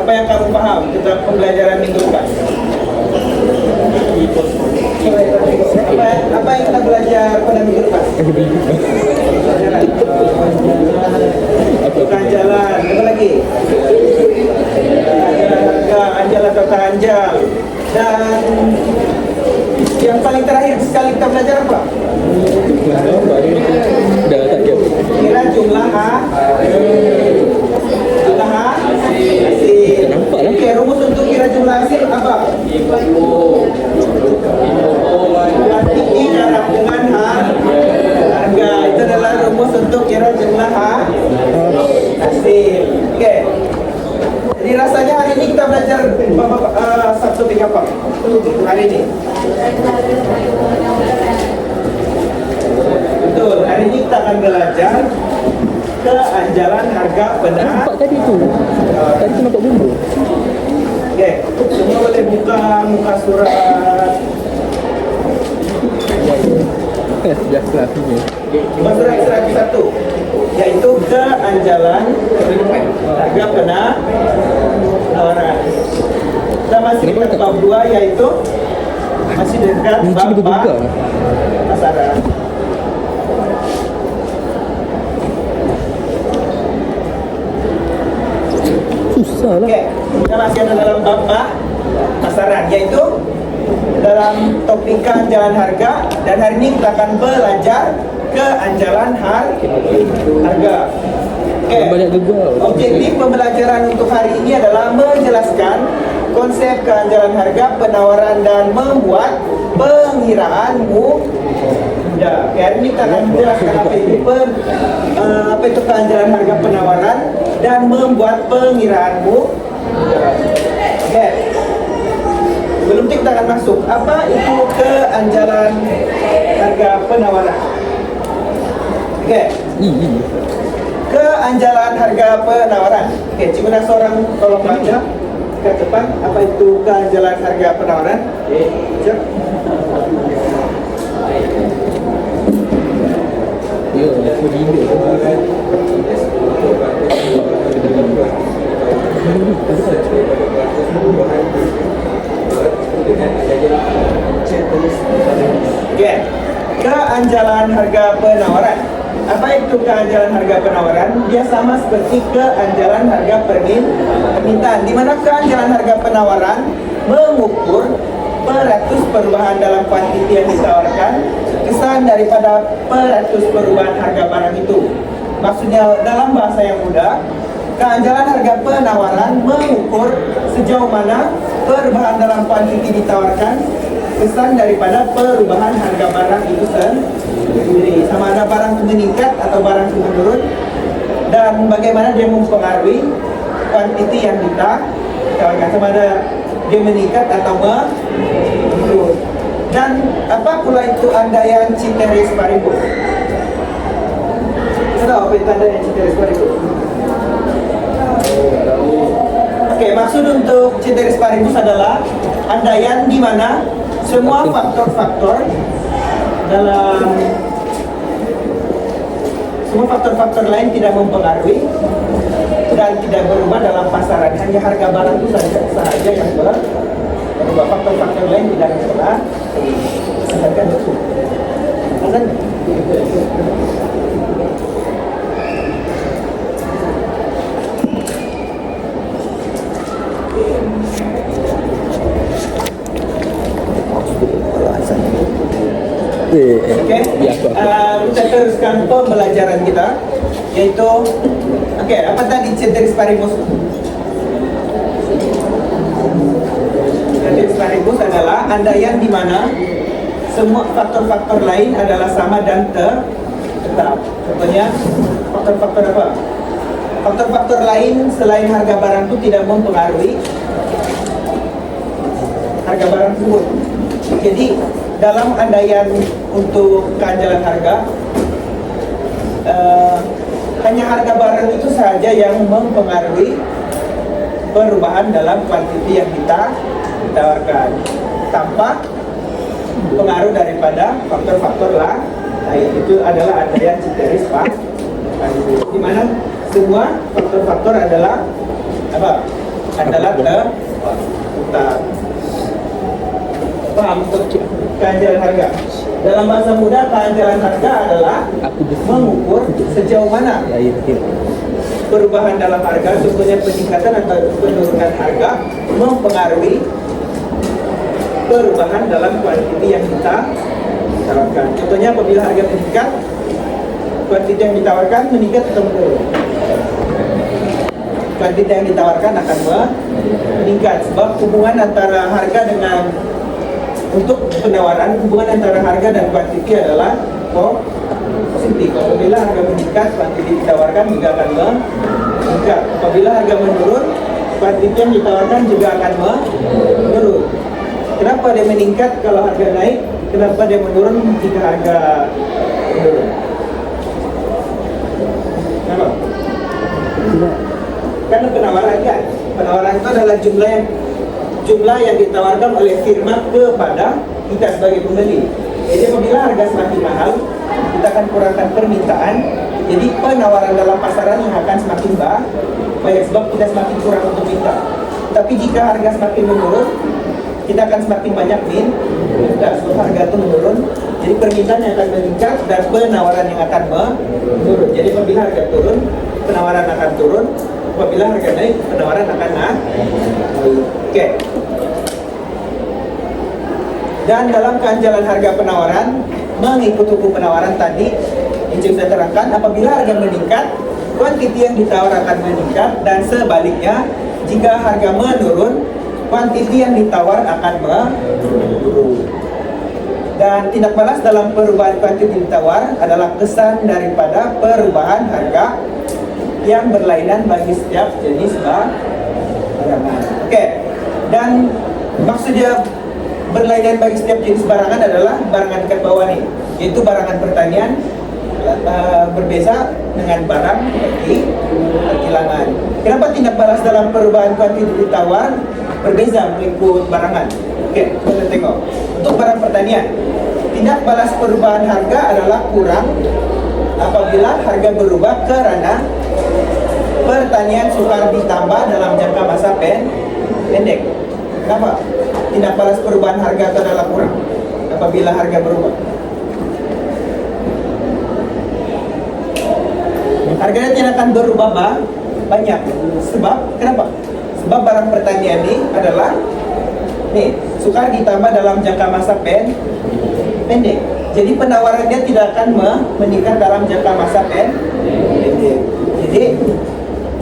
Apa yang kamu paham tentang pembelajaran minggu depan? Apa yang kita belajar pada minggu depan? Ganjalan. Apa lagi? Anjalan atau anjal. Dan yang paling terakhir sekali kita belajar apa? Kira jumlah hasil. Oke, rumus untuk kira jumlah hasil apa? Kuantiti darab dengan harga. Itu adalah rumus untuk kira jumlah hasil. Oke. Jadi rasanya hari ini kita belajar satu topik apa? Hari ini. Betul. Hari ini kita akan belajar keanjalan harga benar. Tadi tu nampak bumbu. Oke, semua boleh buka muka surat. Biasa punya. Muka surat 101, yaitu keanjalan harga penawaran. Kita masih dekat bab 2, yaitu masih dekat bab pasaran. Susah lah. Oke, kita masih ada dalam bab pasaran, yaitu dalam topik keanjalan harga, dan hari ini kita akan belajar keanjalan harga. Oke, Banyak juga. objektif pembelajaran untuk hari ini adalah menjelaskan konsep keanjalan harga penawaran dan membuat pengiraan mudah. Oke, hari ini kita akan menjelaskan apa itu keanjalan harga penawaran dan membuat pengiraan mudah. Oke. Sebelum kita akan masuk, apa itu keanjalan harga penawaran? Oke. Keanjalan harga penawaran. Oke, cikgu dan seorang tolong baca ke depan apa itu keanjalan harga penawaran. Cek. Ya, begini. Oke. Keanjalan harga penawaran. Apa itu keanjalan harga penawaran? Dia sama seperti keanjalan harga permintaan, di mana keanjalan harga penawaran mengukur peratus perubahan dalam kuantiti yang ditawarkan, kesan daripada peratus perubahan harga barang itu. Maksudnya dalam bahasa yang mudah, keanjalan harga penawaran mengukur sejauh mana perubahan dalam kuantiti ditawarkan, kesan daripada perubahan harga barang itu sendiri, sama ada barang itu meningkat atau barang itu menurun, dan bagaimana dia mempengaruhi kuantiti yang ditawarkan, sama ada dia meningkat atau menurun. Dan apa pula itu andaian ceteris paribus? Kita tahu apa itu andaian ceteris paribus? Oke, maksud untuk ceteris paribus adalah andaian di mana semua faktor-faktor lain tidak mempengaruhi dan tidak berubah dalam pasaran. Hanya harga barang itu saja yang berubah. Faktor-faktor lain tidak berubah. Sedangkan itu. Oke, kita teruskan pembelajaran kita, yaitu apa tadi ceteris paribus? Ceteris paribus adalah andaian di mana semua faktor-faktor lain adalah sama dan tetap. Contohnya faktor-faktor apa? Faktor-faktor lain selain harga barang itu tidak mempengaruhi harga barang tersebut. Jadi dalam andaian untuk keanjalan harga, hanya harga barang itu saja yang mempengaruhi perubahan dalam kuantiti yang kita tawarkan, tanpa pengaruh daripada faktor-faktor lain. Itu adalah andaian ceteris paribus, di mana semua faktor-faktor adalah adalah tetap. Paham untuk kehancuran harga? Dalam bahasa mudah, kehancuran harga adalah mengukur sejauh mana Ya, iya betul. perubahan dalam harga, contohnya peningkatan atau penurunan harga, mempengaruhi perubahan dalam kuantiti yang kita tawarkan. Contohnya apabila harga meningkat, kuantiti yang ditawarkan meningkat atau menurun. Kuantiti yang ditawarkan akan meningkat, sebab hubungan antara harga dengan untuk penawaran, hubungan antara harga dan kuantiti adalah positif. Apabila harga meningkat, kuantiti ditawarkan juga akan meningkat. Apabila harga menurun, kuantiti yang ditawarkan juga akan menurun. Kenapa dia meningkat kalau harga naik? Kenapa dia menurun jika harga menurun? Kenapa? Karena penawaran kan. Penawaran itu adalah jumlah yang ditawarkan oleh firma kepada kita sebagai pembeli. Jadi apabila harga semakin mahal, kita akan kurangkan permintaan. Jadi penawaran dalam pasaran yang akan semakin banyak sebab kita semakin kurang untuk minta. Tapi jika harga semakin menurun, kita akan semakin banyak minta. Sebab harga itu menurun, jadi permintaan yang akan meningkat dan penawaran yang akan menurun. Jadi apabila harga turun, penawaran akan turun. Apabila harga naik, penawaran akan naik. Oke. Dan dalam kehancuran harga penawaran, mengikut hukum penawaran tadi yang sudah terangkan, apabila harga meningkat, kuantiti yang ditawar akan meningkat, dan sebaliknya, jika harga menurun, kuantiti yang ditawar akan menurun. Dan tindak balas dalam perubahan kuantiti ditawar adalah kesan daripada perubahan harga yang berlainan bagi setiap jenis barangan. Oke. Dan maksudnya berlainan bagi setiap jenis barangan adalah barangan dekat bawah nih, yaitu barangan pertanian berbeza dengan barang perkilangan. Kenapa tindak balas dalam perubahan kuantiti ditawar berbeza mengikut barangan? Oke, kita tengok. Untuk barang pertanian, tindak balas perubahan harga adalah kurang apabila harga berubah kerana pertanian sukar ditambah dalam jangka masa pendek. Kenapa? Tindak balas perubahan harga itu adalah kurang apabila harga berubah. Harganya tidak akan berubah banyak. Sebab kenapa? Sebab barang pertanian ini adalah sukar ditambah dalam jangka masa pendek. Jadi penawarannya tidak akan meningkat dalam jangka masa pendek. Jadi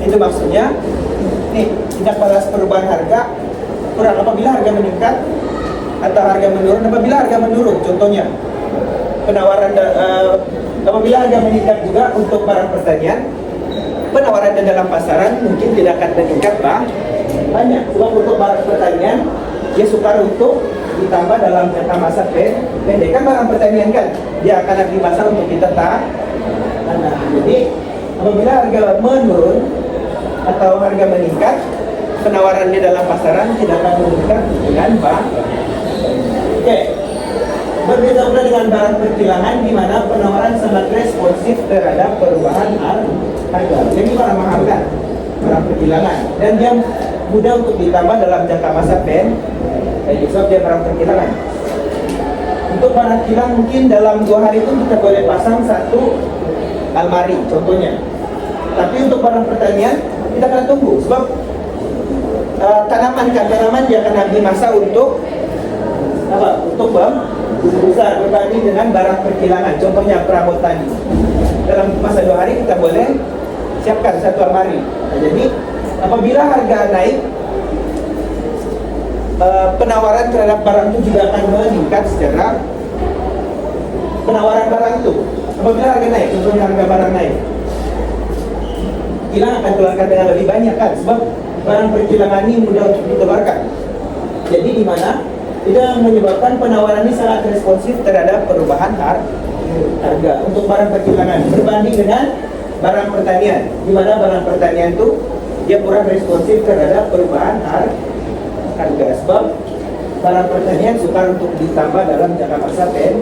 itu maksudnya tindak balas perubahan harga kurang apabila harga meningkat atau harga menurun. Apabila harga menurun, contohnya penawaran apabila harga meningkat juga untuk barang pertanian, penawaran dalam pasaran mungkin tidak akan meningkat banyak. Sebab untuk barang pertanian dia sukar untuk ditambah dalam jangka masa pendek. Kan barang pertanian kan dia akan ada di masa untuk kita tanam. Jadi apabila harga menurun atau harga meningkat, penawarannya dalam pasaran tidak akan meningkat dengan Oke. Berbeda pula dengan barang perkilangan di mana penawaran sangat responsif terhadap perubahan harga. Jadi barang mahal kan, barang perkilangan, dan dia mudah untuk ditambah dalam jangka masa pendek. Sebab dia barang perkilangan. Untuk barang kilang mungkin dalam 2 hari itu kita boleh pasang 1 almari contohnya. Tapi untuk barang pertanian kita akan tunggu sebab tanaman dia akan habis masa untuk untuk besar berbanding dengan barang perkilangan. Contohnya perabot tani. Dalam masa 2 hari kita boleh siapkan 1 almari. Jadi apabila harga naik, penawaran terhadap barang itu juga akan meningkat secara penawaran barang itu. Apabila harga naik, contohnya harga barang naik, kilang akan keluarkan dengan lebih banyak kan, sebab barang perkilangan ini mudah untuk ditebarkan. Jadi di mana tidak menyebabkan penawaran ini sangat responsif terhadap perubahan harga untuk barang perkilangan berbanding dengan barang pertanian, di mana barang pertanian itu dia kurang responsif terhadap perubahan harga sebab barang pertanian sukar untuk ditambah dalam jangka masa pendek.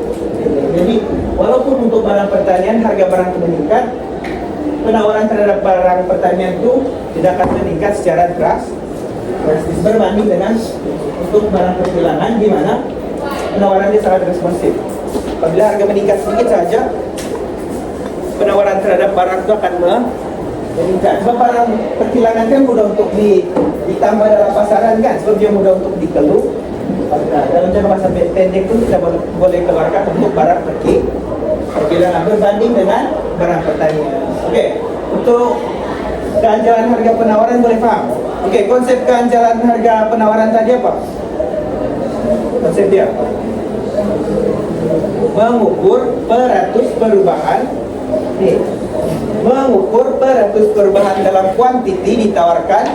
Jadi walaupun untuk barang pertanian harga barang itu meningkat, penawaran terhadap barang pertanian itu tidak akan meningkat secara drastis berbanding dengan untuk barang perkilangan di mana penawarannya sangat responsif. Apabila harga meningkat sedikit saja, penawaran terhadap barang itu akan meningkat. Sebab barang perkilangan kan mudah untuk ditambah dalam pasaran kan, sebab dia mudah untuk dikeluh. Dalam jangka masa pendek itu kita boleh keluarkan untuk barang perkilangan berbanding dengan barang pertanian. Oke, untuk keanjalan harga penawaran boleh paham? Oke, konsep keanjalan harga penawaran tadi apa? Konsep dia mengukur peratus perubahan mengukur peratus perubahan dalam kuantiti ditawarkan,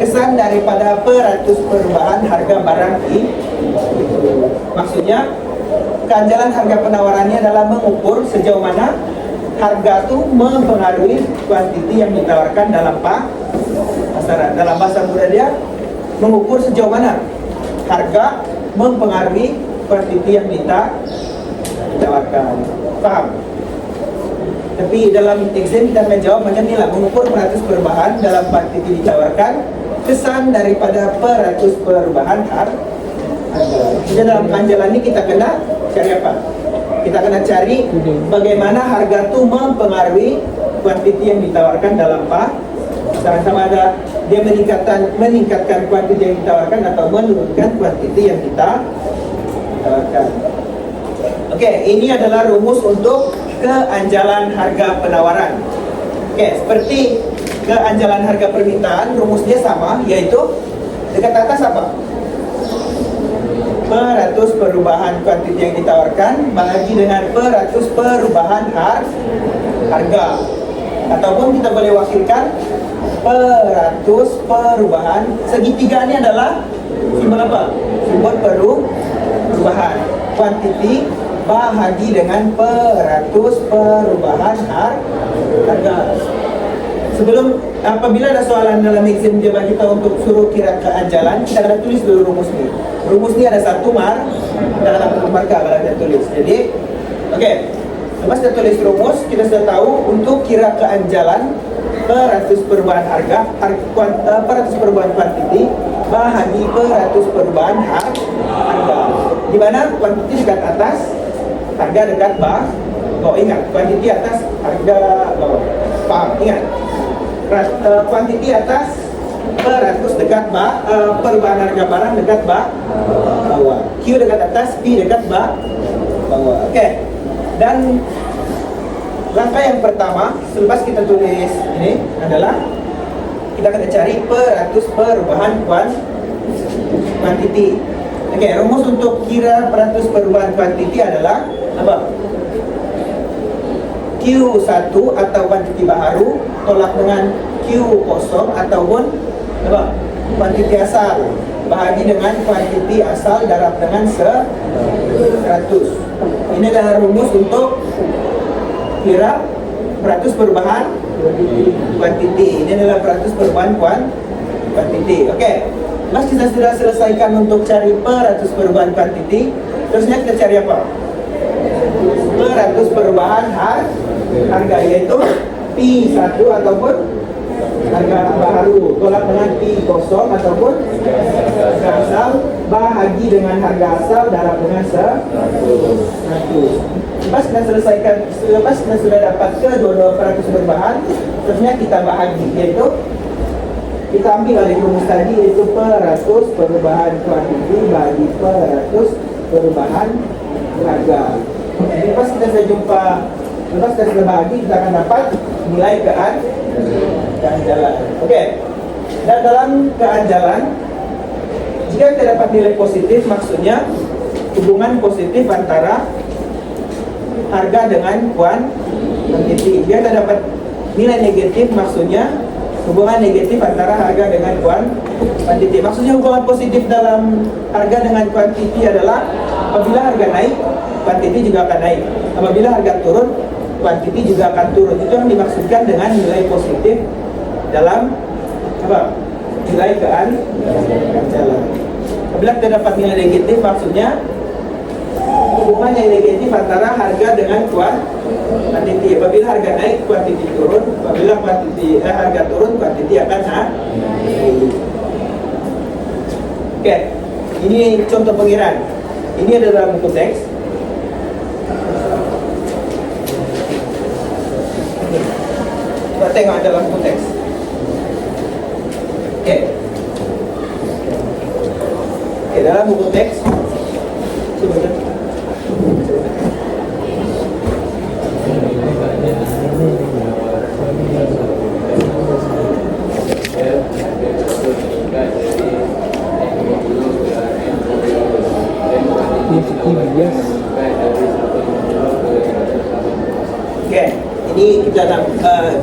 kesan daripada peratus perubahan harga barang ini. Maksudnya keanjalan harga penawarannya adalah mengukur sejauh mana harga itu mempengaruhi kuantiti yang ditawarkan dalam pasaran. Dalam bahasa mudah dia mengukur sejauh mana harga mempengaruhi kuantiti yang ditawarkan. Paham? Tapi dalam exam kita akan jawab macam ni lah, mengukur peratus perubahan dalam kuantiti ditawarkan, kesan daripada peratus perubahan harga. Jadi dalam anjalan ini kita kena cari apa? Kita kena cari bagaimana harga itu mempengaruhi kuantiti yang ditawarkan dalam pasaran, sama ada dia meningkatkan kuantiti yang ditawarkan atau menurunkan kuantiti yang ditawarkan. Oke, ini adalah rumus untuk keanjalan harga penawaran. Oke, seperti keanjalan harga permintaan, rumusnya sama, yaitu dekat atas apa? Peratus perubahan kuantiti yang ditawarkan bahagi dengan peratus perubahan harga, ataupun kita boleh wakilkan peratus perubahan. Segitiga ini adalah simbol apa? Simbol perubahan. Kuantiti bahagi dengan peratus perubahan harga. Sebelum apabila ada soalan dalam exam dia bagi kita untuk suruh kira keanjalan, kita akan tulis dulu rumus ni. Rumus ni ada satu dalam markah kalau kita tulis. Jadi, okey. Lepas kita tulis rumus, kita sudah tahu untuk kira keanjalan peratus perubahan harga, peratus perubahan kuantiti bahagi peratus perubahan harga. Di mana kuantiti dekat atas, harga dekat bawah. Ingat, kuantiti atas, harga bawah. Paham? Ingat. Kuantiti atas peratus dekat perubahan harga barang dekat bawah. Q dekat atas, P dekat bawah. Okey. Dan langkah yang pertama selepas kita tulis ini adalah kita akan cari peratus perubahan kuantiti. Okey, rumus untuk kira peratus perubahan kuantiti adalah apa? Q1 atau kuantiti baharu tolak dengan Q0 ataupun apa? Kuantiti asal bahagi dengan kuantiti asal darab dengan 100. Ini adalah rumus untuk kira peratus perubahan kuantiti. Ini adalah peratus perubahan kuantiti. Okey. Mas kita sudah selesaikan untuk cari peratus perubahan kuantiti. Terusnya kita cari apa? Peratus perubahan harga, yaitu P1 ataupun harga baharu tolak dengan P0 ataupun harga asal bahagi dengan harga asal darab dengan 100. Lepas kita sudah dapat kedua-dua peratus perubahan, terusnya kita bahagi, yaitu kita ambil alih rumus tadi, yaitu peratus perubahan kuantiti bagi peratus perubahan harga. Jadi lepas kita sudah bahagi, kita akan dapat nilai keanjalan. Okey. Dan dalam keanjalan, jika kita dapat nilai positif, maksudnya hubungan positif antara harga dengan kuantiti. Jika kita dapat nilai negatif, maksudnya hubungan negatif antara harga dengan kuantiti. Maksudnya hubungan positif dalam harga dengan kuantiti adalah apabila harga naik, kuantiti juga akan naik. Apabila harga turun, kuantiti juga akan turun. Itu yang dimaksudkan dengan nilai positif dalam apa? Nilai keanjalan. Apabila kita dapat nilai negatif, maksudnya hubungan yang negatif antara harga dengan kuantiti. Apabila harga naik, kuantiti turun. Apabila harga turun, kuantiti akan naik. Oke, ini contoh pengiraan. Ini adalah buku teks. Kita tengok dalam buku teks. Oke. Oke, dalam buku teks. Sebentar. Oke, ini kita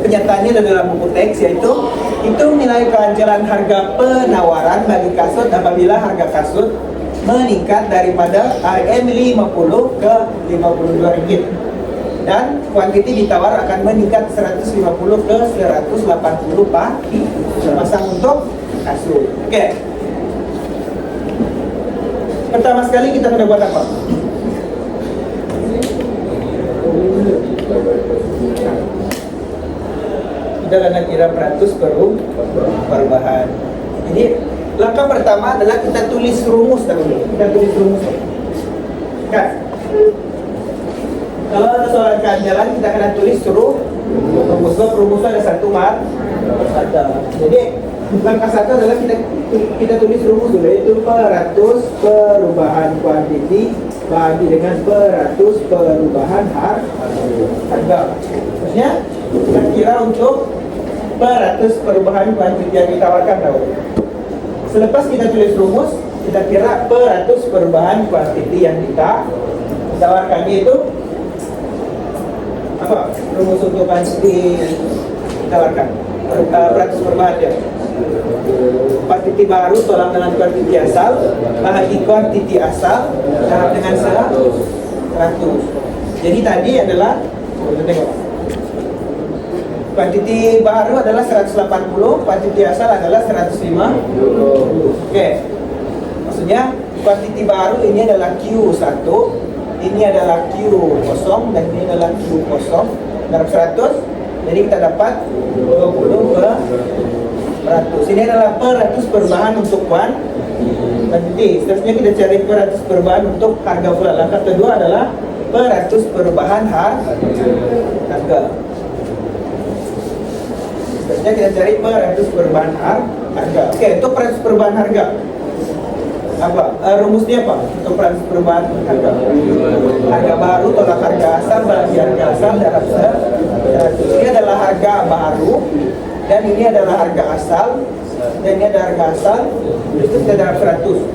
kenyataannya dalam buku teks, yaitu hitung nilai kehancuran harga penawaran bagi kasut apabila harga kasut meningkat daripada RM 50 ke Rp52 dan kuantiti ditawar akan meningkat 150 ke 180 pasang untuk kasut. Oke. Pertama sekali kita kena buat apa? Kita akan kira peratus perubahan. Jadi langkah pertama adalah kita tulis rumus dahulu. Kita tulis rumus. Kan? Kalau ada soal kehancuran kita akan tulis rumus. Rumusnya ada satu Jadi langkah satu adalah kita tulis rumus dulu, yaitu peratus perubahan kuantiti bagi dengan peratus perubahan harga. Maksudnya kita kira untuk peratus perubahan kuantiti yang ditawarkan dahulu. Selepas kita tulis rumus, kita kira peratus perubahan kuantiti yang ditawarkan, yaitu apa? Rumus untuk kuantiti ditawarkan, peratus perubahan ya. Kuantiti baru tolak dengan kuantiti asal bahagi kuantiti asal tolak dengan 100. Jadi tadi adalah kuantiti baru adalah 180, kuantiti asal adalah 150. Oke. Maksudnya kuantiti baru ini adalah Q1, ini adalah Q0 dan ini adalah Q0 dalam 100. Jadi kita dapat 20 per 100. Ini adalah peratus perubahan untuk kuantiti. Seterusnya kita cari peratus perubahan untuk harga pula. Langkah kedua adalah peratus perubahan harga. Seterusnya kita cari peratus perubahan harga. Oke, untuk peratus perubahan harga apa? Rumusnya apa? Untuk peratus perubahan harga. Harga baru tolak harga asal bagi harga asal dalam 100. Ini adalah harga baru dan ini adalah harga asal dan ini ada harga asal, itu kita dalam 100.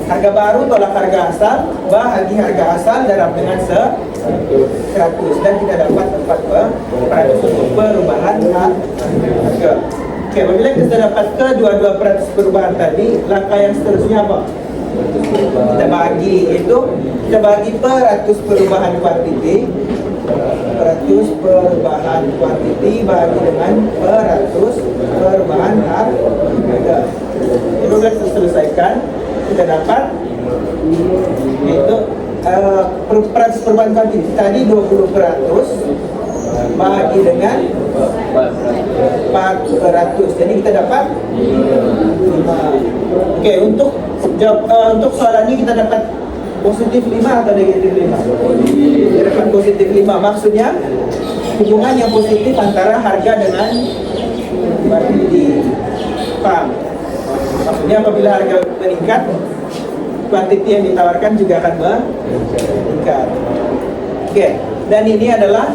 Harga baru tolak harga asal bahagi harga asal dalam dengan 100 dan kita dapat 4% untuk perubahan harga. Oke, apabila kita dapat kedua-dua peratus perubahan tadi, langkah yang seterusnya apa? Kita bagi peratus perubahan kuantiti, peratus perubahan kuantiti bagi dengan peratus perubahan harga. Itu sudah selesaikan, kita dapat itu peratus perubahan kuantiti tadi 20% bagi dengan 400. Jadi kita dapat 5. Oke, untuk soalan ini kita dapat positif 5 atau negatif 5? Kita dapat positif 5. Maksudnya hubungan yang positif antara harga dengan kuantiti. Paham? Maksudnya apabila harga meningkat, kuantiti yang ditawarkan juga akan meningkat. Oke, dan ini adalah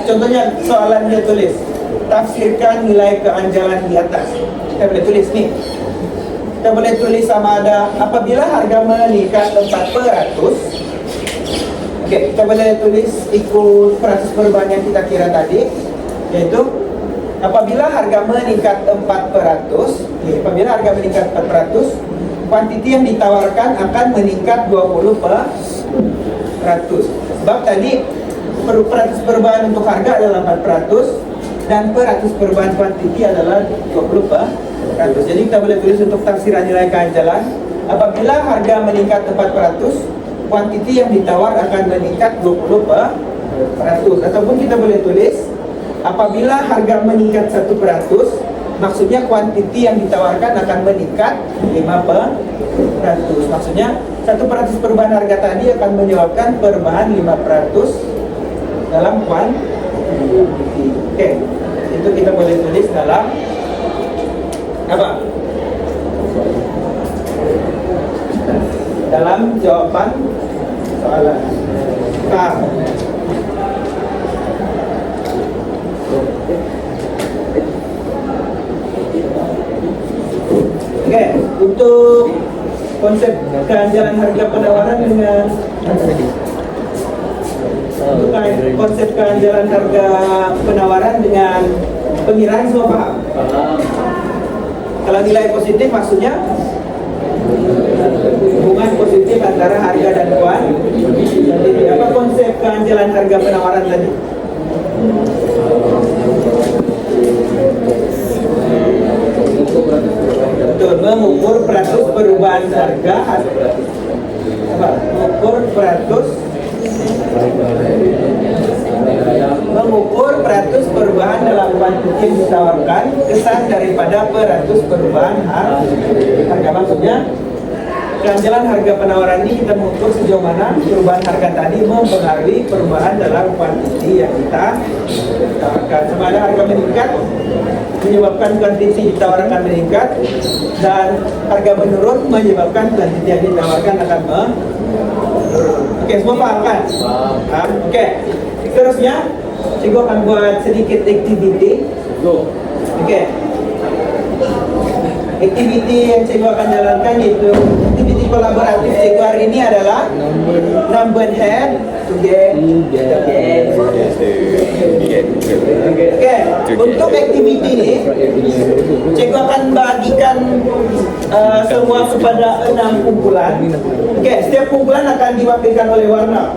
contohnya soalan dia tulis, tafsirkan nilai kehancuran di atas. Kita boleh tulis nih. Kita boleh tulis sama ada apabila harga meningkat 4%. Kita boleh tulis ikut peratus perubahan yang kita kira tadi, yaitu apabila harga meningkat 4%, apabila harga meningkat 4%, kuantiti yang ditawarkan akan meningkat 20%. Sebab tadi peratus perubahan untuk harga adalah 4% dan peratus perubahan kuantiti adalah 20%. Jadi kita boleh tulis untuk tafsiran nilai kehancuran, apabila harga meningkat 4%, kuantiti yang ditawar akan meningkat 20%. Ataupun kita boleh tulis apabila harga meningkat 1%, maksudnya kuantiti yang ditawarkan akan meningkat 5%. Maksudnya 1% perubahan harga tadi akan menyebabkan perubahan 5% dalam kuantiti. Oke, itu kita boleh tulis dalam apa? Dalam jawaban soalan. Oke, untuk konsep kehandalan harga penawaran dengan untuk konsep kehandalan harga penawaran dengan pengiraan semua paham? Kalau nilai positif maksudnya hubungan positif antara harga dan kuantiti. Apa konsep kehandalan harga penawaran tadi? Betul, mengukur peratus perubahan harga. Apa? Mengukur peratus perubahan dalam kuantiti yang ditawarkan, kesan daripada peratus perubahan harga. Maksudnya kehandalan harga penawaran ini kita mengukur sejauh mana perubahan harga tadi mempengaruhi perubahan dalam kuantiti yang kita tawarkan. Sama ada harga meningkat menyebabkan kuantiti ditawarkan meningkat, dan harga menurun menyebabkan kuantiti yang ditawarkan akan menurun. Oke, semua paham kan? Paham? Oke, seterusnya cikgu akan buat sedikit aktiviti. Oke, aktiviti yang cikgu akan jalankan yaitu aktiviti kolaboratif cikgu hari ini adalah number head to get. Oke, untuk aktiviti ini cikgu akan bagikan semua kepada 6 kumpulan. Oke, setiap kumpulan akan diwakilkan oleh warna.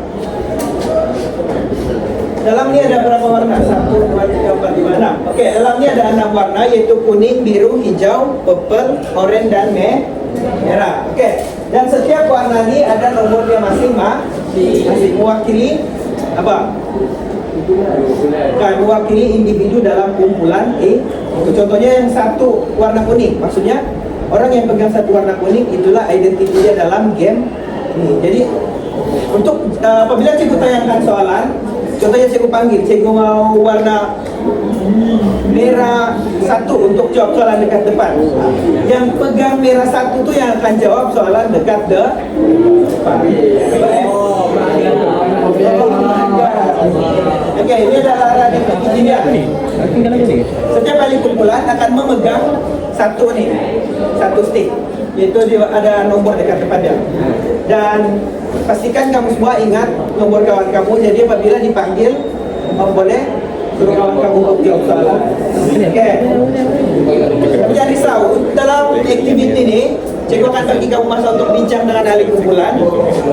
Dalam ini ada berapa warna? 1, 2, 3, 4, 5, 6. Oke, dalam ini ada 6 warna yaitu kuning, biru, hijau, purple, oranye, dan merah. Oke, dan setiap warna ini ada nomornya masing-masing mewakili apa? Kan mewakili individu dalam kumpulan E. Contohnya yang satu warna kuning, maksudnya orang yang pegang satu warna kuning itulah identitinya dalam game ini. Jadi untuk apabila cikgu tayangkan soalan, contohnya cikgu panggil, cikgu mau warna merah 1 untuk jawab soalan dekat depan. Yang pegang merah 1 itu yang akan jawab soalan dekat depan. Oke, ini adalah arah definisi dia. Setiap kali kumpulan akan memegang satu stick, yaitu ada nomor dekat depan dia. Dan pastikan kamu semua ingat nomor kawan kamu. Jadi apabila dipanggil, kamu boleh suruh kawan kamu untuk jawab soalan. Oke. Tapi jangan risau, dalam aktiviti ini cikgu akan bagi kamu masa untuk bincang dengan ahli kumpulan,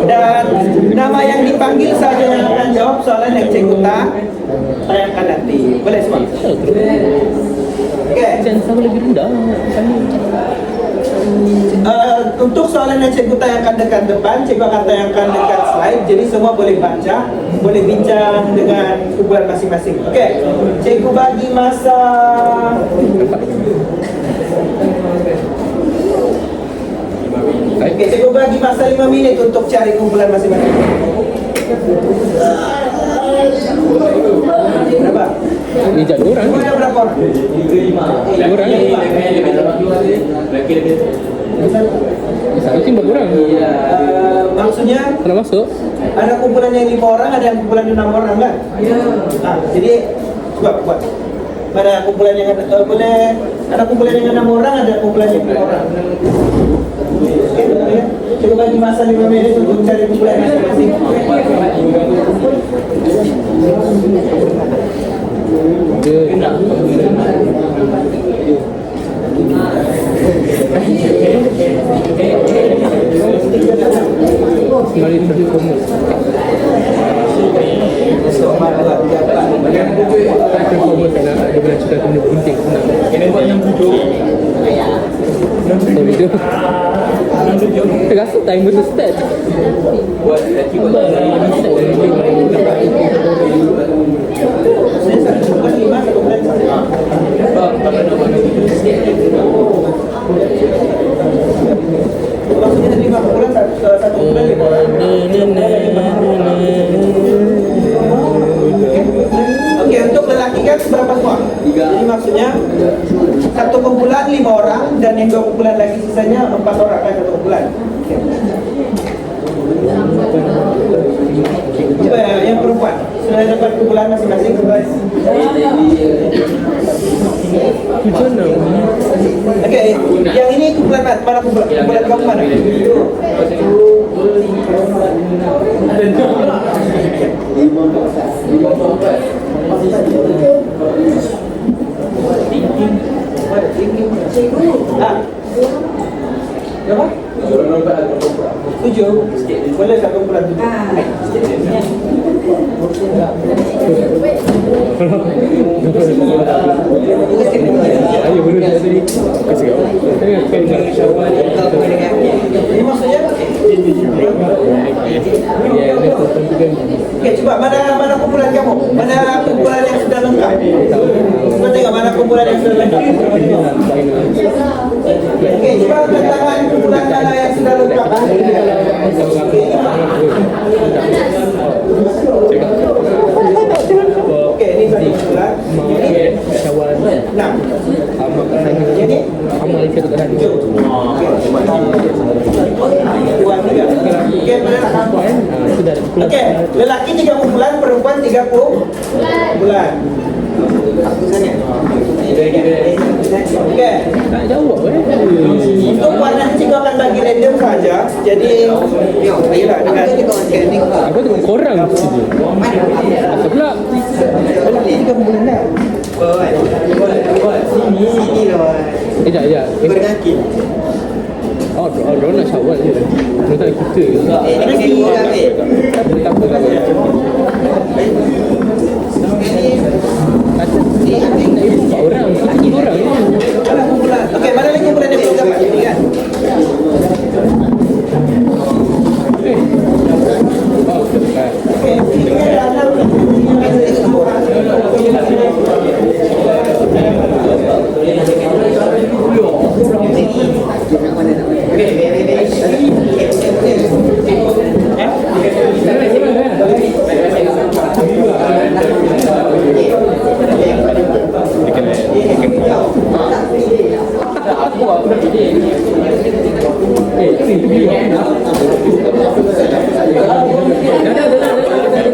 dan nama yang dipanggil saja yang akan jawab soalan yang cikgu tayangkan nanti. Boleh semua? Oke. Sensor lebih rendah. Untuk soalan yang cikgu tayangkan dekat depan, cikgu akan tayangkan dekat slide. Jadi semua boleh baca, boleh bincang dengan kumpulan masing-masing. Oke, cikgu bagi masa. Oke, cikgu bagi masa 5 menit untuk cari kumpulan masing-masing. Berapa? Ini jatuh orang. Kumpulan berapa orang? Orang. Satu tim berkurang. Maksudnya Kalau masuk ada kumpulan yang 5 orang, ada yang kumpulan 6 orang kan? Iya. Nah, jadi buat. Ada kumpulan yang boleh, ada kumpulan yang 6 orang, ada kumpulan yang 5 orang. Oke, ya. Coba bagi masa 5 menit untuk cari kumpulan masing-masing. Kembali ke kamu. Kamu kena ada banyak cerita tentang gunting. Ini buat yang duduk. Video. Terasa timer tu start. Buat cikgu tak ada yang start. maksudnya satu kumpulan 5 orang dan yang 2 kumpulan lagi sisanya 4 orang kan satu kumpulan. Coba yang perempuan sudah dapat kumpulan masing-masing. Oke, yang ini kumpulan mana kumpulan kamu mana? Berapa? 7. Boleh satu kumpulan 7. Ayo baru dia tadi kasih kau. Ini maksudnya? Oke, coba mana kumpulan kamu? Mana kumpulan yang sudah lengkap? Coba tengok mana kumpulan yang sudah lengkap. Oke, coba angkat tangan kumpulan mana yang sudah lengkap. Oke, ini satu kumpulan. Syawal. 6. Ini Amal itu kan. Oke, lelaki 3 kumpulan, perempuan 3 kumpulan. Oke. Tak jawab Untuk warna cikgu akan bagi random saja. Jadi, ayolah dengan Aku tengok korang situ. Apa pula? lelaki 3 kumpulan dah. Ya. Oh, orang nak syawal je. Mereka kita. Tak apa. Empat orang, kita 3 orang. Mana kumpulan? Okey, mana lagi kumpulan yang belum dapat? Ini kan? Okey, ini ada 6.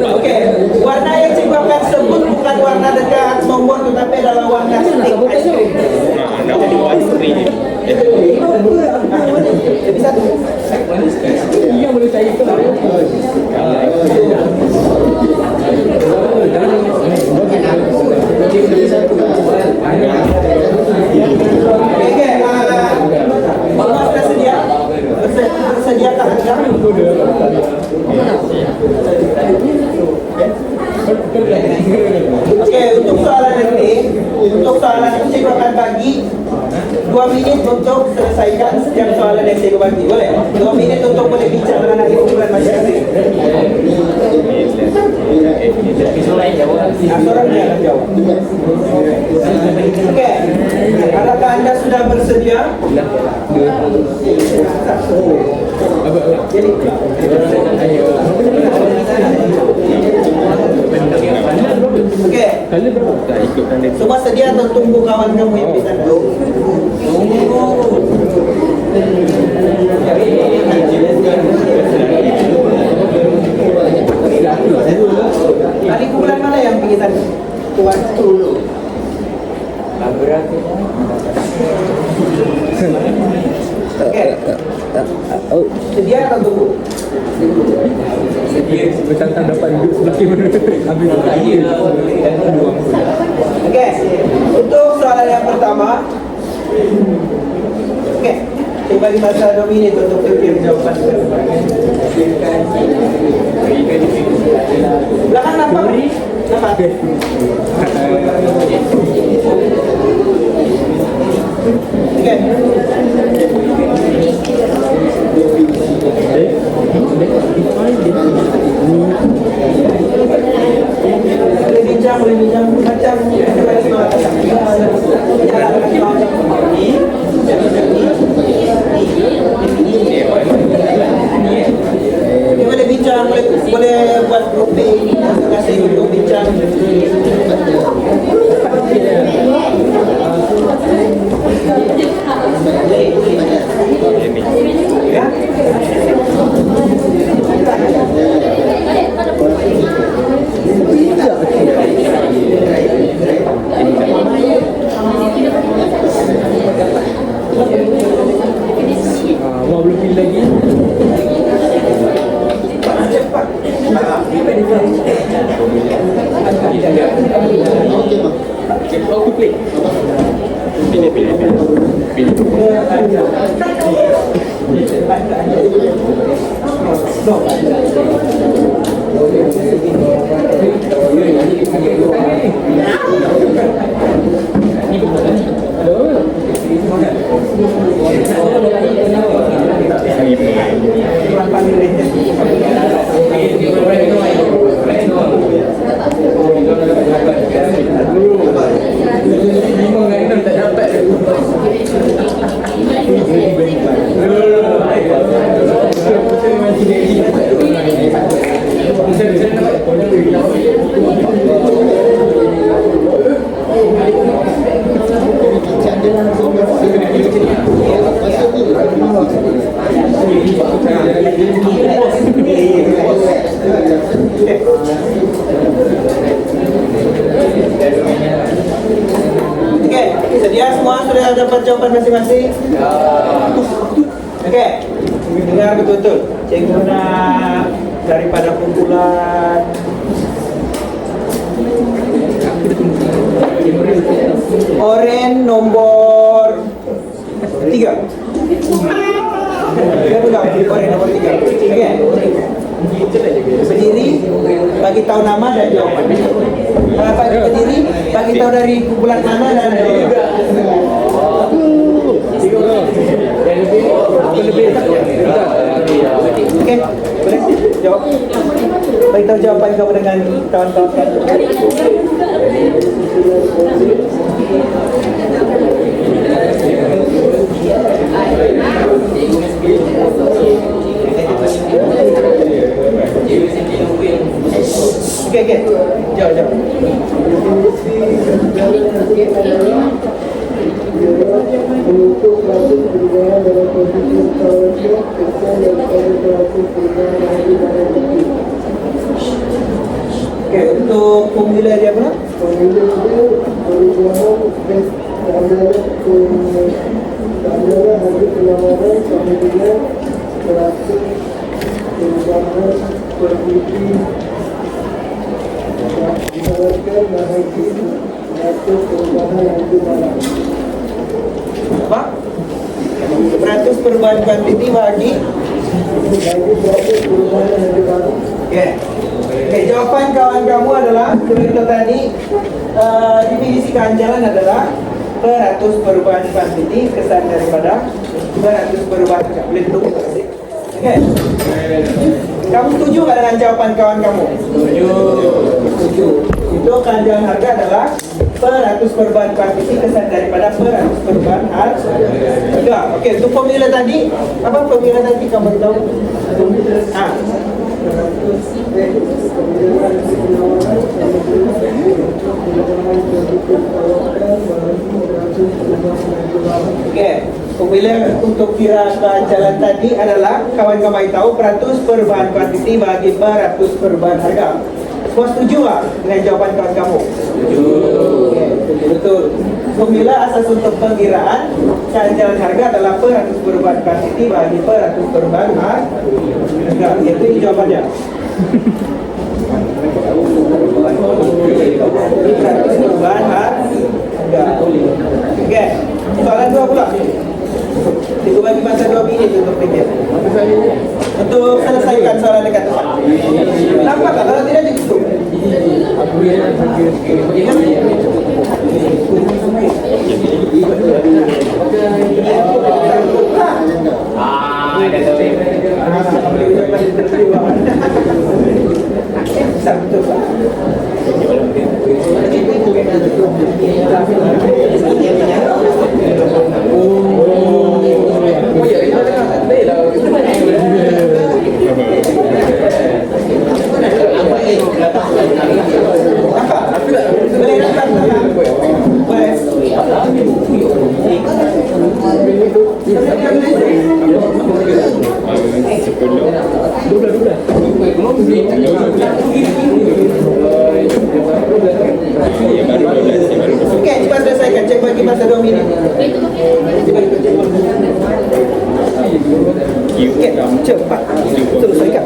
Okey, warna yang cikgu akan sebut bukan warna dekat tombol tetapi adalah warna stick ice cream. Jadi satu. Iya boleh cari itu. Okey, Bapak bersedia? Bersediakah Anda? Okey, untuk soalan ini cikgu akan bagi 2 minit untuk selesaikan setiap soalan yang cikgu bagi. Boleh? 2 minit untuk boleh bincang dengan adik kumpulan masing-masing. Seorang dia akan jawab. Okey, adakah anda sudah bersedia? Okey, Kali berapa? Tak ikutkan dia. semua sedia atau tunggu kawan kamu yang bisa duduk? Tadi kumpulan mana yang pinggiran? Tuan dulu. Okey, sedia atau tunggu? Bertantang dapat duduk sebelah kiri. Habis tadi. Okey, untuk soalan yang pertama. Okey, saya bagi masa 2 minit untuk fikir jawapan. Belakang nampak? Nampak? Okey. Boleh bincang macam boleh bincang, boleh buat grouping, kasih untuk bincang. Abang belum pilih lagi. Cepat. Aku play. Pilih. Okey, sedia semua sudah dapat jawapan masing-masing? Okey, dengar betul-betul. Cikgu nak daripada kumpulan oren nombor 3. Dia bilang oren nombor 3. Okey. Berdiri, bagi tahu nama dan jawapan. Bagi berdiri, bagi tahu dari kumpulan mana dan jawapan. Okey, boleh jawab. Bagi tahu jawapan kamu dengan kawan-kawan. Okey. Jawab. Untuk masuk perubahan dalam posisi seharusnya kesan daripada pelaku perubahan lagi dalam posisi. Okey, untuk formula dia apa? Formula dia perubahan base standar hasil pelanggaran sama dengan pelaku perubahan posisi diberikan bahagi pelaku perubahan lagi dalam. Apa? Peratus perubahan kuantiti bagi okey. Okey, jawapan kawan kamu adalah seperti kita tadi, definisi kehancaran adalah peratus perubahan kuantiti kesan daripada peratus perubahan boleh tunggu. Okey. Kamu setuju nggak dengan jawapan kawan kamu? Setuju. Itu kehancaran harga adalah peratus perubahan kuantiti kesan daripada peratus perubahan harga. Okey, untuk formula tadi, apa formula tadi kamu tahu? Okey, formula untuk kira kehancaran tadi adalah kawan-kawan tahu peratus perubahan kuantiti bagi peratus perubahan harga. Semua setuju tak dengan jawapan kawan kamu? Setuju. Okay, betul. Formula asas untuk pengkiraan kehancaran harga adalah peratus perubahan kuantiti bagi peratus perubahan harga. Itu jawapannya. Peratus perubahan harga. Okey. Soalan 2 pula. Cikgu bagi masa 2 minit untuk fikir. Untuk selesaikan soalan dekat depan. Nampak tak? Kalau tidak jadi tutup. Boleh. Okey, cepat. Selesaikan.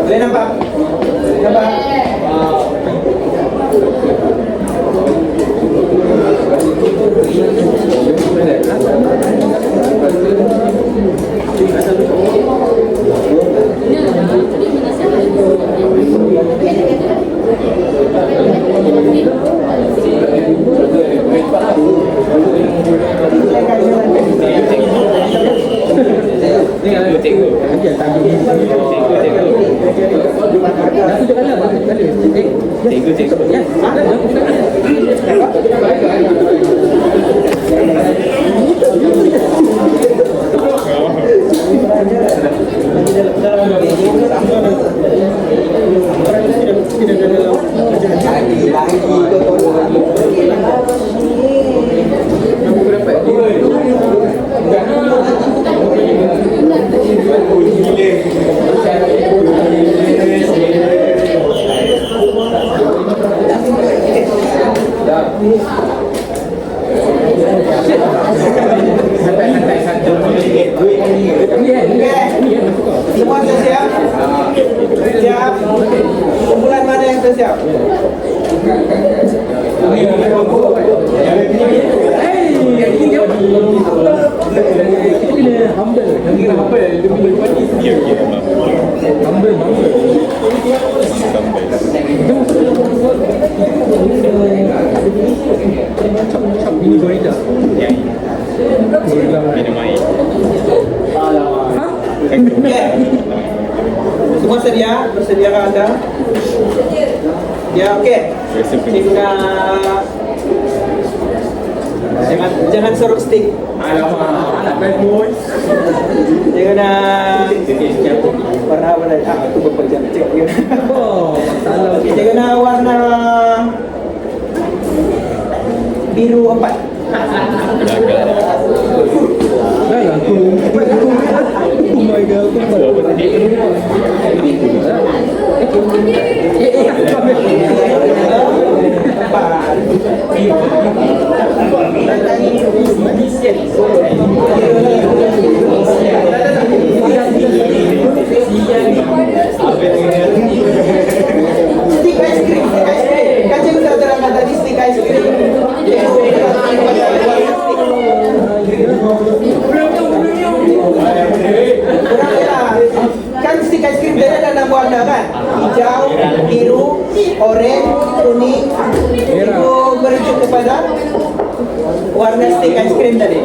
Boleh nampak? Nampak? Semua sudah siap? Siap. Kumpulan mana yang sudah siap? Semua sedia? Bersediakah anda? Ya, okey. Kita jangan sorok stick. Alamak, boy. Jangan warna apa lagi? Itu bapak jangan cek. Jangan warna biru 4. Stick ice cream. Kan saya sudah terangkan tadi stick ice cream. Kan stick ice cream dia ada 6 warna kan? Hijau, biru, oranye, kuning. Itu merujuk kepada warna stick ice cream tadi.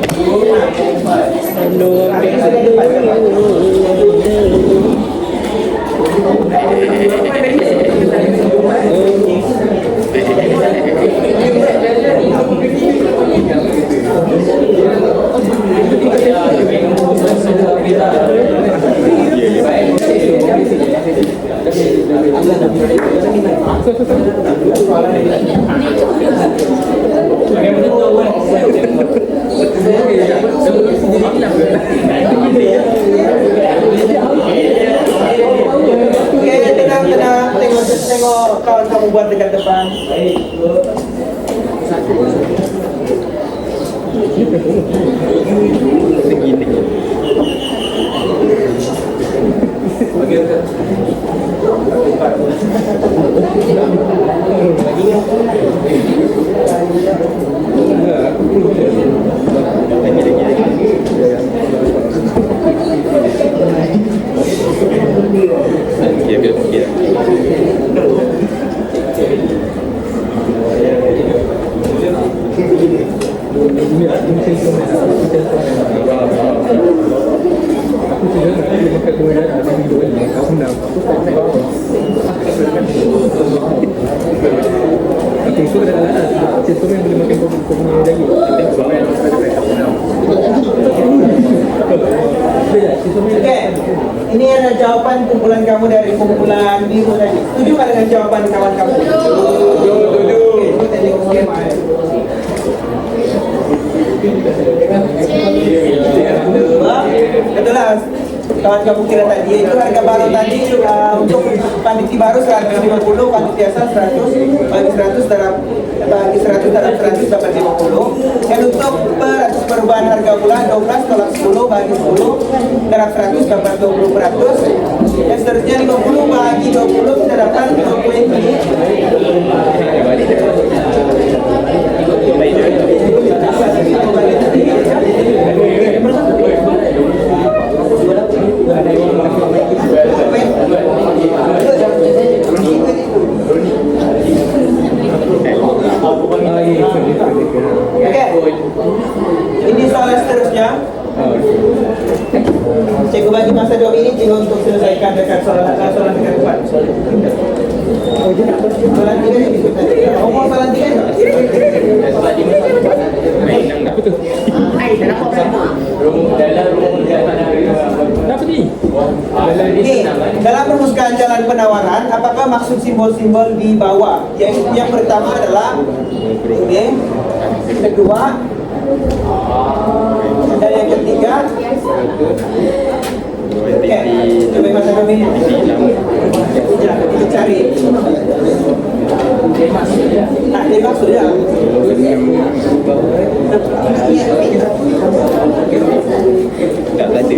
kamu buat dekat depan. Oke, ini ada jawaban kumpulan kamu dari kumpulan biru tadi. Setuju nggak dengan jawaban kawan kamu? Setuju. Oke, tadi skema ya. Betul lah. Kawan kamu kira tadi itu harga baru tadi untuk panditi baru 150, panditi biasa 100, bagi 100 dalam 100 dapat 50. Dan untuk perubahan harga bulan 12 tolak 10 bagi 10 dalam 100 dapat 20%. Dan seterusnya 50 bagi 20 kita dapat 20. Ini soal seterusnya. Cikgu bagi masa 2 minit untuk selesaikan dekat soalan dekat depan. Soalan 3 ni bisa tadi. Ngomong soalan 3 tak? Apa tu? Apa ni? Ini dalam permukaan jalan penawaran, apakah maksud simbol-simbol di bawah? Yang pertama adalah ini, kedua, dan yang ketiga. Oke, coba masa kami kita cari. Nah, ini maksudnya. Tak baca.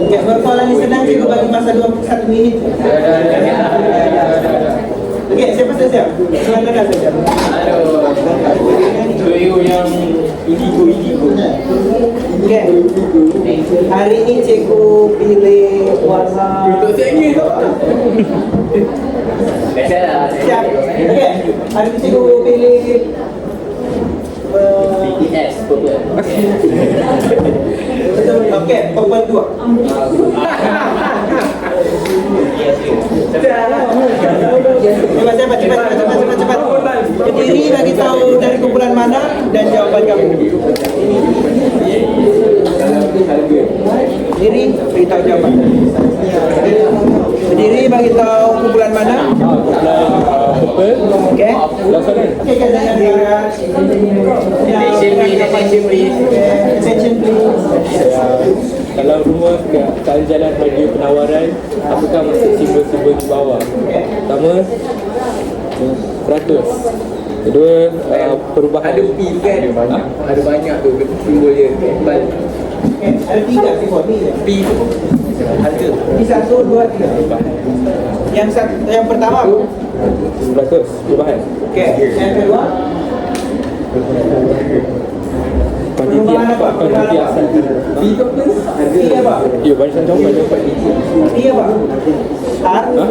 Ya, persoalan ini sedang cikgu bagi masa 1 minit. Oke, siapa saja? Silakan saja. Toyo yang indigo. Oke. Hari ini cikgu pilih warna. Siap. Oke. Hari ini cikgu pilih BTS purple. betul. Oke, purple 2. Cepat. Berdiri bagi tahu dari kumpulan mana dan jawaban kamu. Berdiri bagi tahu jawaban. Berdiri bagi tahu kumpulan mana. Oke. Oke, jangan dengar. Attention please. Dalam rumah kat jalan harga penawaran, apakah maksud simbol-simbol di bawah? Pertama, 100. Kedua, perubahan. Ada P kan? Ada banyak tu simbol dia. Ada 3 simbol ni. P tu harga. Ini 1, 2, 3. Yang pertama apa? 100 perubahan. Oke. Yang kedua. Kuantiti apa? Kuantiti asal. P tu apa? Ini apa? Ya, banyak jawapan. Ini apa? Harga.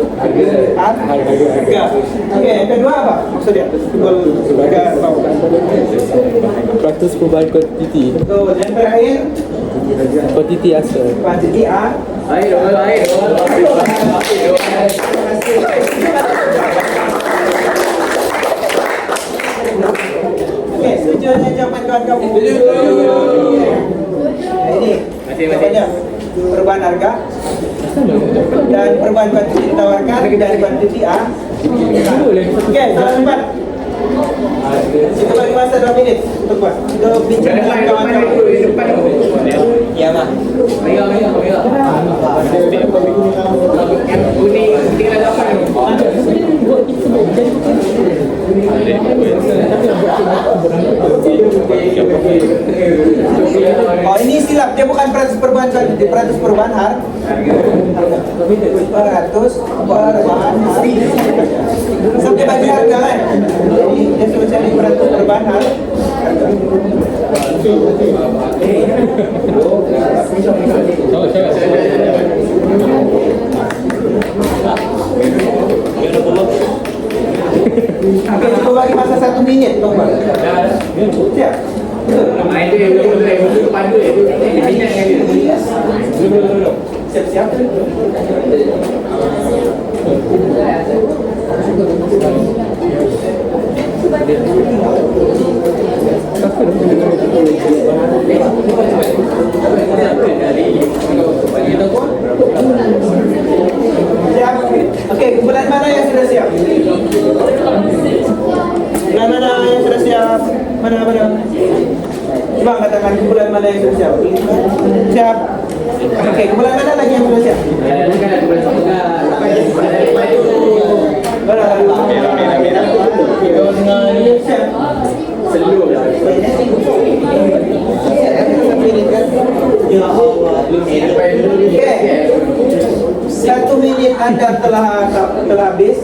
Oke, yang kedua apa? Maksudnya harga bawah. 100 perubahan kuantiti. Betul. Yang terakhir Kuantiti asal. kuantiti A. Air. Oke, setuju dengan jawaban kawan kamu? Nah, ini jawabannya perubahan harga Dan perubahan kuantiti ditawarkan dari kuantiti A. Oke, salah cepat. Kita bagi masa 2 minit untuk buat. Untuk bincang dengan kawan-kawan. Ya, Mak. Ayo. Yang kuning, tinggal dapat. Oh, ini silap, dia bukan peratus perubahan kuantiti, peratus perubahan harga. Peratus perubahan harga. Sampai bagi harga kan? Jadi dia sudah cari peratus perubahan harga. Oke, cukup bagi masa 1 menit, Pak. Siap. Itu yang belum pandu itu. Minyak yang belum. Siap-siap. Siap. Oke, kumpulan mana yang sudah siap? Mana yang sudah siap? Mana? Coba katakan kumpulan mana yang sudah siap? Siap. Oke, kumpulan mana lagi yang sudah siap? Siap. Oke, 1 menit Anda telah habis.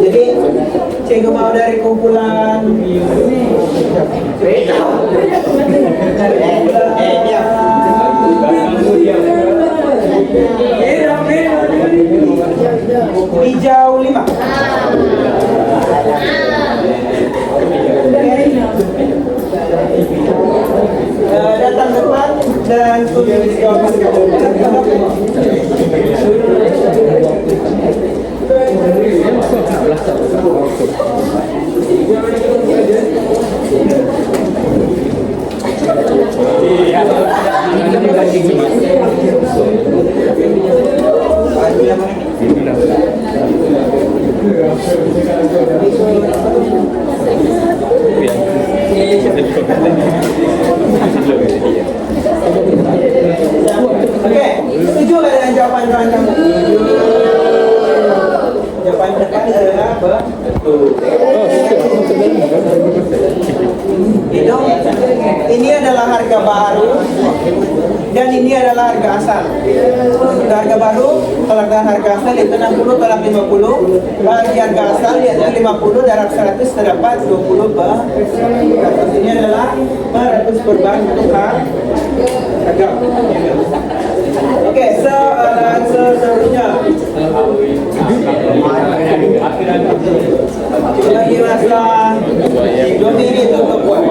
Jadi cikgu mau dari kumpulan hijau 5. Datang depan dan tulis jawaban kamu. Oke, setuju nggak dengan jawaban kamu? Jawaban depan adalah betul. Ini adalah harga baru dan ini adalah harga asal. Harga baru tolak dengan harga asal itu 60 tolak 50. Bagi harga asal yaitu 50 darab 100 terdapat 20 per 100. Ini adalah 400 perubahan untuk harga. Oke, soalan seterusnya. Bagi masa 2 menit untuk buat.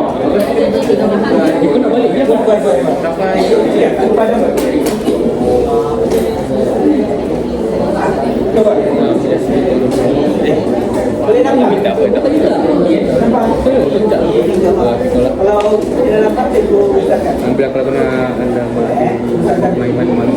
Coba. Boleh nampak? Kalau tidak nampak, itu misalkan. Ambil kalau kena anda main malu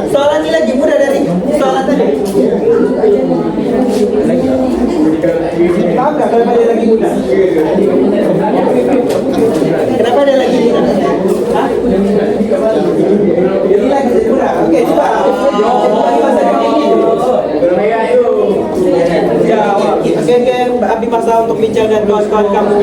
Soalan ini lagi mudah dari soalan tadi. Paham nggak kenapa dia lagi mudah? Kenapa dia lagi mudah? Hah? Ini lagi mudah. Oke, coba. Jawab. Oke, ambil masa untuk bincang dengan kawan-kawan kamu.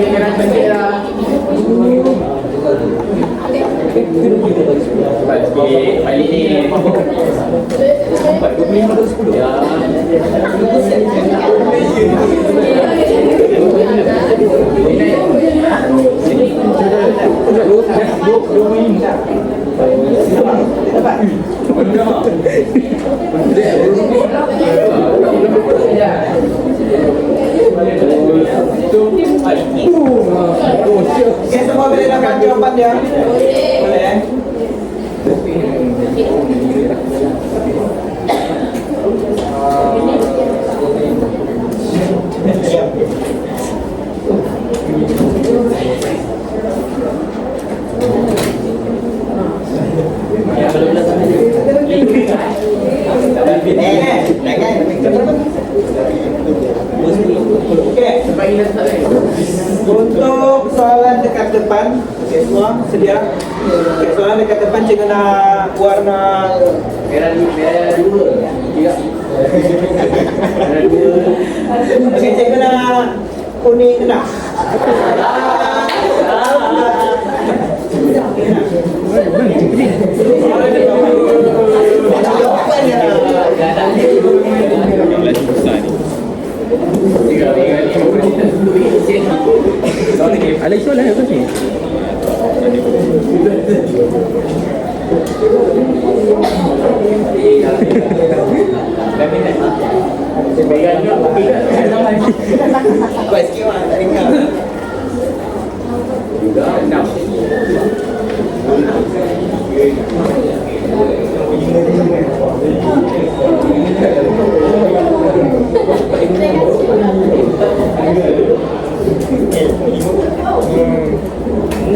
Balik ni. Oke, semua boleh dapat jawaban dia? Boleh. Oke. Untuk soalan dekat depan, oke semua sedia. Oke, soalan dekat depan kena warna Merah dua. Tiga. Merah dua. oke kena kuning kena. Ada soalan apa ni? Kau sikit mah tak dengar.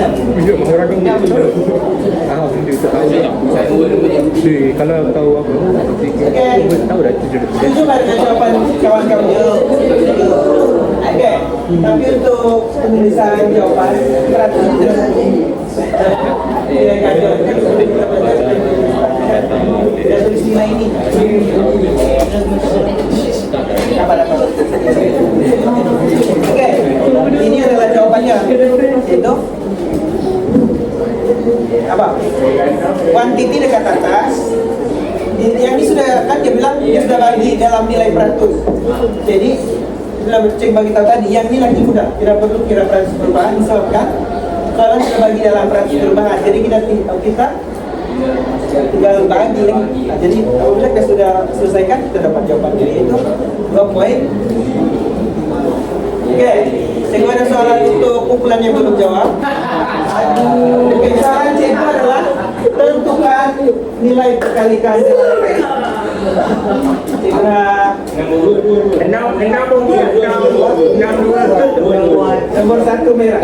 Tunjuk orang kamu. Tahu dia tak tahu. Dia kalau tahu apa? Tahu dah tujuh. Setuju kan dengan jawapan kawan kamu? Okey. Tapi untuk penulisan jawapan perhatian dia tulis nilai ini. Okey. Ini adalah jawapannya. Itu apa? Kuantiti dekat atas. Yang ini sudah kan dia bilang dia sudah bagi dalam nilai peratus. Jadi sudah cek bagi tahu tadi yang ini lagi mudah. Tidak perlu kira peratus perubahan disebabkan kalau sudah bagi dalam peratus perubahan. Jadi kita tinggal bagi. Jadi apabila kita sudah selesaikan kita dapat jawaban. Jadi itu 2 poin. Oke, saya ada soalan untuk kumpulan yang belum jawab. Oke, soalan C itu adalah tentukan nilai perkalikan nomor 1 merah.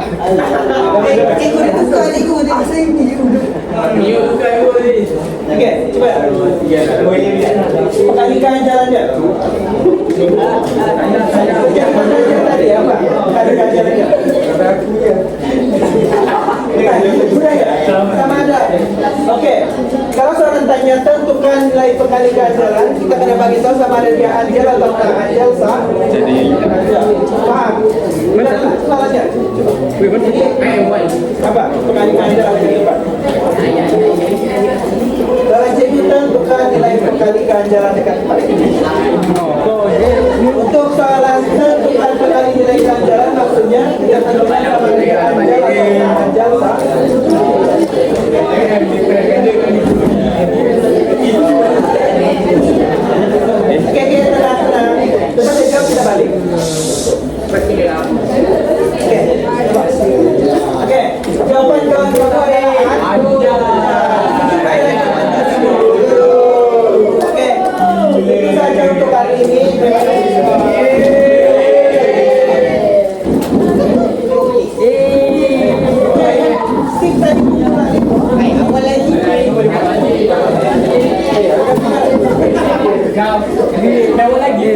Oke, coba perkalikan jalannya. Tadi apa? Perkalikan jalannya. Sama ada. Oke. Kalau seorang tanya tentukan nilai perkalikan jalan, kita kena bagi tahu sama ada dia anjal atau tak anjal sah. Jadi paham? Benar soalannya. Jadi apa? Perkalikan jalan yang depan. Dalam jadi tentukan nilai perkalikan jalan dekat depan. Untuk soalan tentukan perkalikan nilai jalan maksudnya kita tentukan sama dia anjal atau tak anjal sah. Oke, tenang. Coba saya kita balik. Oke, jawaban kawan-kawan adalah oke, itu saja untuk hari ini. Terima kasih semua. Lagi.